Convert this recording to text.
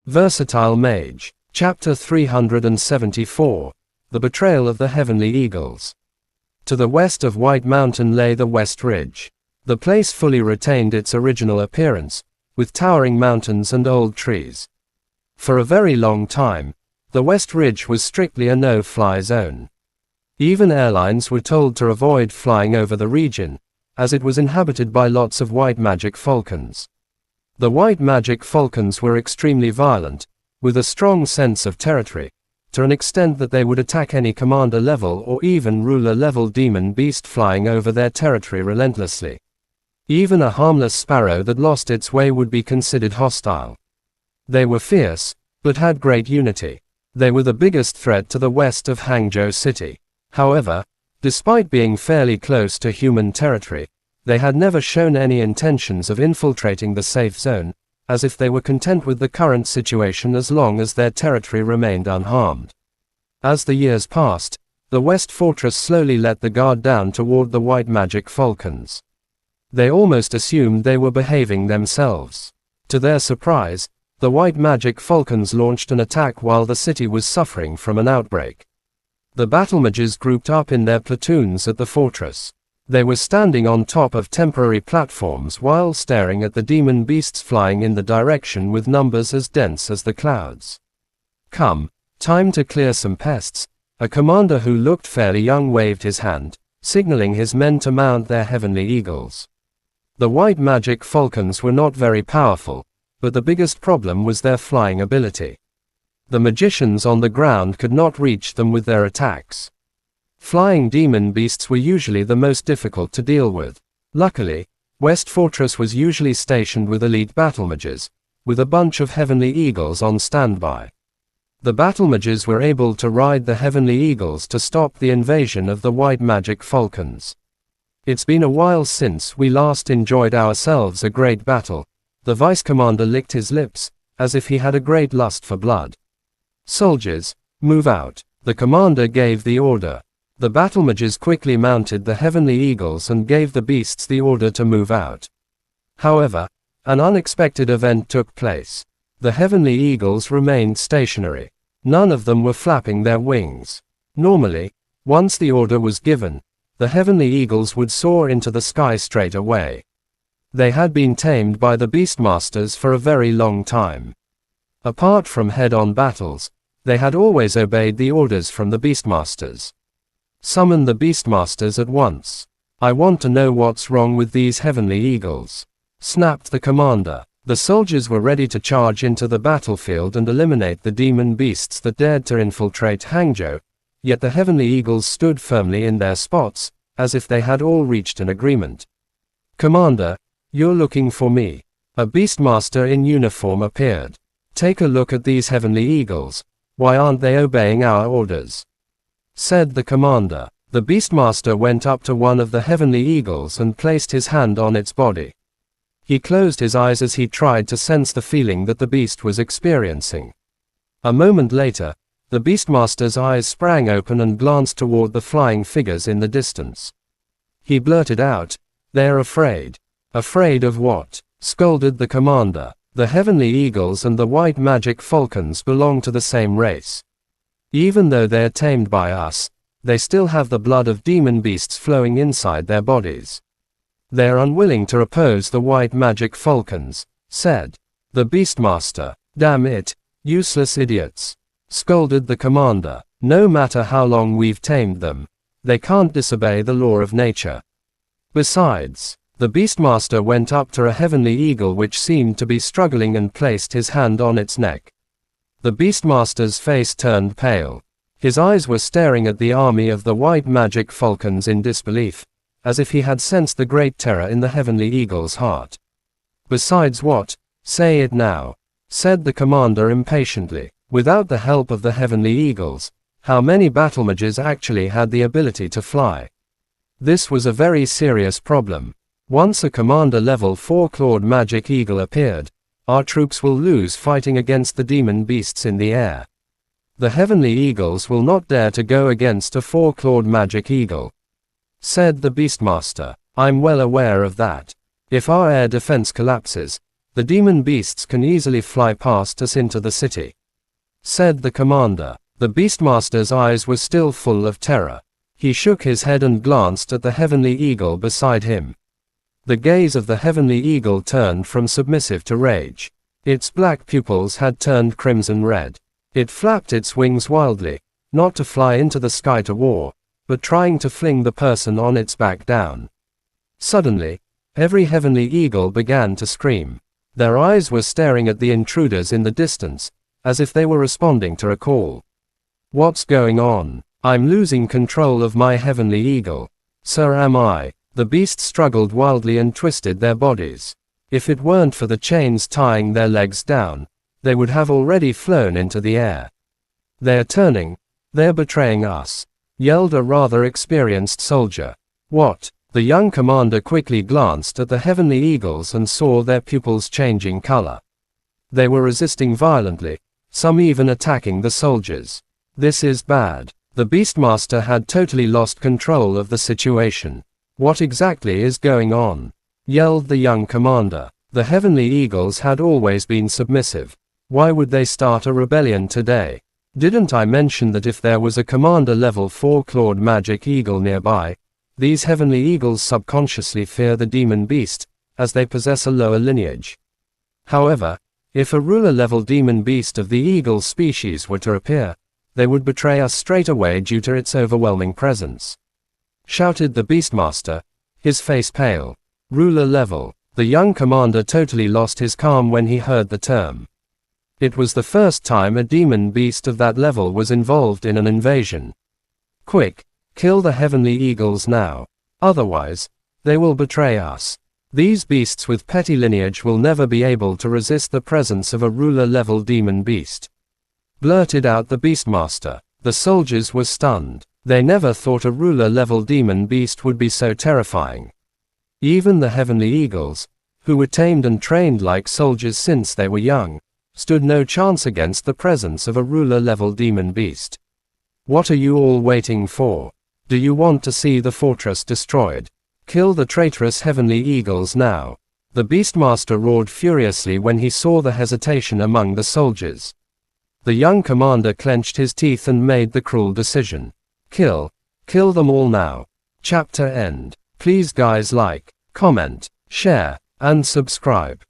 Versatile Mage. Chapter 374. The Betrayal of the Heavenly Eagles. To the west of White Mountain lay the West Ridge. The place fully retained its original appearance, with towering mountains and old trees. For a very long time, the West Ridge was strictly a no-fly zone. Even airlines were told to avoid flying over the region, as it was inhabited by lots of white magic falcons. The white magic falcons were extremely violent, with a strong sense of territory, to an extent that they would attack any commander level or even ruler level demon beast flying over their territory relentlessly. Even a harmless sparrow that lost its way would be considered hostile. They were fierce, but had great unity. They were the biggest threat to the west of Hangzhou City. However, despite being fairly close to human territory, they had never shown any intentions of infiltrating the safe zone, as if they were content with the current situation as long as their territory remained unharmed. As the years passed, the West Fortress slowly let the guard down toward the white magic falcons. They almost assumed they were behaving themselves. To their surprise, the white magic falcons launched an attack while the city was suffering from an outbreak. The battle mages grouped up in their platoons at the fortress. They were standing on top of temporary platforms while staring at the demon beasts flying in the direction with numbers as dense as the clouds. "Come, time to clear some pests." A commander who looked fairly young waved his hand, signaling his men to mount their heavenly eagles. The white magic falcons were not very powerful, but the biggest problem was their flying ability. The magicians on the ground could not reach them with their attacks. Flying demon beasts were usually the most difficult to deal with. Luckily, West Fortress was usually stationed with elite battle mages, with a bunch of heavenly eagles on standby. The battle mages were able to ride the heavenly eagles to stop the invasion of the white magic falcons. "It's been a while since we last enjoyed ourselves a great battle." The vice commander licked his lips, as if he had a great lust for blood. "Soldiers, move out." The commander gave the order. The battle mages quickly mounted the heavenly eagles and gave the beasts the order to move out. However, an unexpected event took place. The heavenly eagles remained stationary. None of them were flapping their wings. Normally, once the order was given, the heavenly eagles would soar into the sky straight away. They had been tamed by the beastmasters for a very long time. Apart from head-on battles, they had always obeyed the orders from the beastmasters. "Summon the beastmasters at once. I want to know what's wrong with these heavenly eagles," snapped the commander. The soldiers were ready to charge into the battlefield and eliminate the demon beasts that dared to infiltrate Hangzhou, yet the heavenly eagles stood firmly in their spots, as if they had all reached an agreement. "Commander, you're looking for me." A beastmaster in uniform appeared. "Take a look at these heavenly eagles. Why aren't they obeying our orders?" said the commander. The beastmaster went up to one of the heavenly eagles and placed his hand on its body. He closed his eyes as he tried to sense the feeling that the beast was experiencing. A moment later, the beastmaster's eyes sprang open and glanced toward the flying figures in the distance. He blurted out, "They're afraid." "Afraid of what?" scolded the commander. "The heavenly eagles and the white magic falcons belong to the same race. Even though they're tamed by us, they still have the blood of demon beasts flowing inside their bodies. They're unwilling to oppose the white magic falcons," said the beastmaster. "Damn it, useless idiots," scolded the commander. "No matter how long we've tamed them, they can't disobey the law of nature. Besides," the beastmaster went up to a heavenly eagle which seemed to be struggling and placed his hand on its neck. The beastmaster's face turned pale. His eyes were staring at the army of the white magic falcons in disbelief, as if he had sensed the great terror in the heavenly eagle's heart. "Besides what? Say it now," said the commander impatiently. Without the help of the heavenly eagles, how many battle mages actually had the ability to fly? This was a very serious problem. Once a commander level 4 clawed magic eagle appeared, our troops will lose fighting against the demon beasts in the air. The heavenly eagles will not dare to go against a 4-clawed magic eagle, said the beastmaster. "I'm well aware of that. If our air defense collapses, The demon beasts can easily fly past us into the city," said the commander. The Beastmaster's eyes were still full of terror. He shook his head and glanced at the heavenly eagle beside him. The gaze of the heavenly eagle turned from submissive to rage. Its black pupils had turned crimson red. It flapped its wings wildly, not to fly into the sky to war, but trying to fling the person on its back down. Suddenly, every heavenly eagle began to scream. Their eyes were staring at the intruders in the distance, as if they were responding to a call. "What's going on? I'm losing control of my heavenly eagle. So am I." The beasts struggled wildly and twisted their bodies. If it weren't for the chains tying their legs down, they would have already flown into the air. "They're turning. They're betraying us," yelled a rather experienced soldier. "What?" The young commander quickly glanced at the heavenly eagles and saw their pupils changing color. They were resisting violently, some even attacking the soldiers. "This is bad." The Beastmaster had totally lost control of the situation. "What exactly is going on?" yelled the young commander. The heavenly eagles had always been submissive. Why would they start a rebellion today? "Didn't I mention that if there was a commander level 4 clawed magic eagle nearby, these heavenly eagles subconsciously fear the demon beast, as they possess a lower lineage? However, if a ruler level demon beast of the eagle species were to appear, they would betray us straight away due to its overwhelming presence," shouted the Beastmaster, his face pale. "Ruler level." The young commander totally lost his calm when he heard the term. It was the first time a demon beast of that level was involved in an invasion. "Quick, kill the heavenly eagles now. Otherwise, they will betray us. These beasts with petty lineage will never be able to resist the presence of a ruler-level demon beast," blurted out the Beastmaster. The soldiers were stunned. They never thought a ruler-level demon beast would be so terrifying. Even the heavenly eagles, who were tamed and trained like soldiers since they were young, stood no chance against the presence of a ruler-level demon beast. "What are you all waiting for? Do you want to see the fortress destroyed? Kill the traitorous heavenly eagles now." The Beastmaster roared furiously when he saw the hesitation among the soldiers. The young commander clenched his teeth and made the cruel decision. Kill them all now. Chapter end. Please guys like, comment, share, and subscribe.